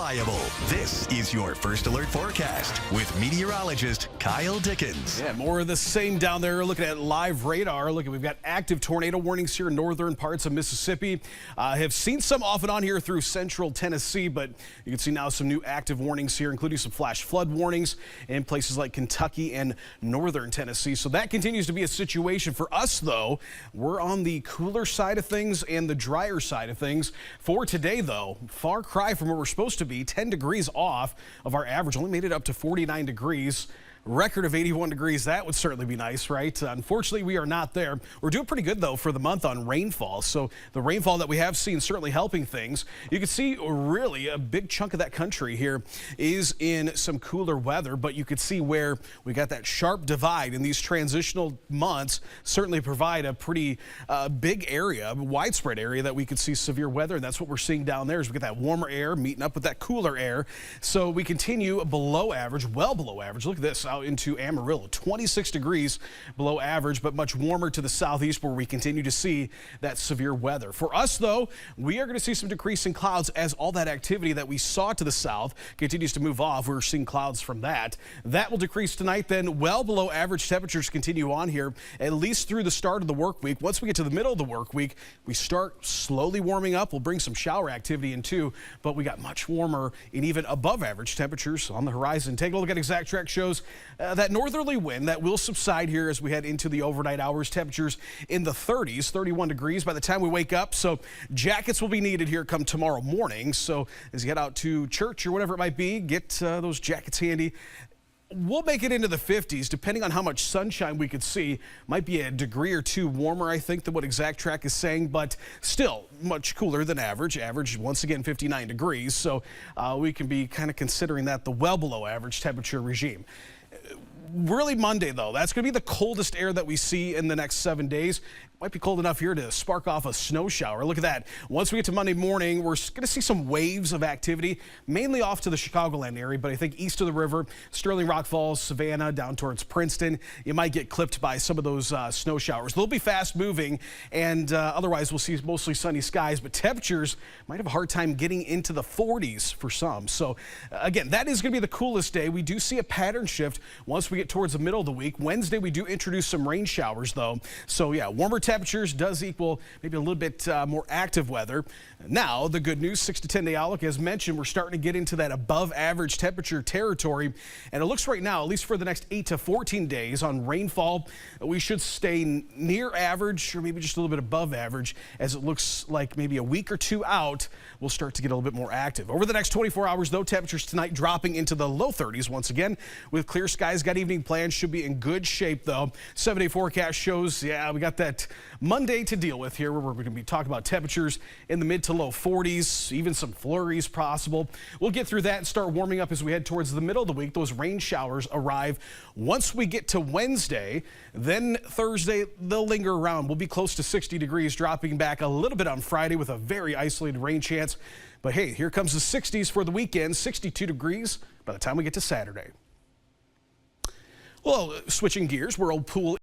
reliable. This is your First Alert Forecast with meteorologist Kyle Dickens. Yeah, more of the same down there. Looking at live radar. Look, we've got active tornado warnings here in northern parts of Mississippi. Have seen some off and on here through central Tennessee, but you can see now some new active warnings here, including some flash flood warnings in places like Kentucky and northern Tennessee. So that continues to be a situation for us, though. We're on the cooler side of things and the drier side of things. For today, though, far cry from where we're supposed to be, 10 degrees off of our average, only made it up to 49 degrees. Record of 81 degrees. That would certainly be nice, right? Unfortunately, we are not there. We're doing pretty good, though, for the month on rainfall. So the rainfall that we have seen certainly helping things. You can see really a big chunk of that country here is in some cooler weather, but you could see where we got that sharp divide in these transitional months certainly provide a pretty big area, widespread area that we could see severe weather. And that's what we're seeing down there is we get that warmer air meeting up with that cooler air. So we continue below average, well below average. Look at this. Out into Amarillo, 26 degrees below average, but much warmer to the southeast where we continue to see that severe weather. For us, though, we are going to see some decrease in clouds as all that activity that we saw to the south continues to move off. We're seeing clouds from that. That will decrease tonight, then well below average temperatures continue on here, at least through the start of the work week. Once we get to the middle of the work week, we start slowly warming up. We'll bring some shower activity in too, but we got much warmer and even above average temperatures on the horizon. Take a look at Exact Track shows that northerly wind that will subside here as we head into the overnight hours. Temperatures in the 30s, 31 degrees by the time we wake up. So jackets will be needed here come tomorrow morning. So as you head out to church or whatever it might be, get those jackets handy. We'll make it into the 50s, depending on how much sunshine we could see. Might be a degree or two warmer, I think, than what Exact Track is saying, but still much cooler than average. Average, once again, 59 degrees. So we can be kind of considering that the well below average temperature regime. Really Monday, though, that's going to be the coldest air that we see in the next 7 days. Might be cold enough here to spark off a snow shower. Look at that. Once we get to Monday morning, we're going to see some waves of activity, mainly off to the Chicagoland area, but I think east of the river, Sterling, Rock Falls, Savannah, down towards Princeton, you might get clipped by some of those snow showers. They'll be fast moving, and otherwise we'll see mostly sunny skies, but temperatures might have a hard time getting into the 40s for some. So again, that is going to be the coolest day. We do see a pattern shift once we get towards the middle of the week. Wednesday, we do introduce some rain showers, though. So yeah, warmer temperatures does equal maybe a little bit more active weather. Now, the good news, 6 to 10 day outlook, as mentioned, we're starting to get into that above average temperature territory. And it looks right now, at least for the next 8 to 14 days on rainfall, we should stay near average or maybe just a little bit above average, as it looks like maybe a week or two out, we'll start to get a little bit more active. Over the next 24 hours, though, temperatures tonight dropping into the low 30s once again with clear skies. Got evening plans, should be in good shape, though. 7-day forecast shows, yeah, we got that Monday to deal with here, where we're going to be talking about temperatures in the mid to low 40s, even some flurries possible. We'll get through that and start warming up as we head towards the middle of the week. Those rain showers arrive once we get to Wednesday. Then Thursday, they'll linger around. We'll be close to 60 degrees, dropping back a little bit on Friday with a very isolated rain chance. But hey, here comes the 60s for the weekend, 62 degrees by the time we get to Saturday. Well, switching gears, Whirlpool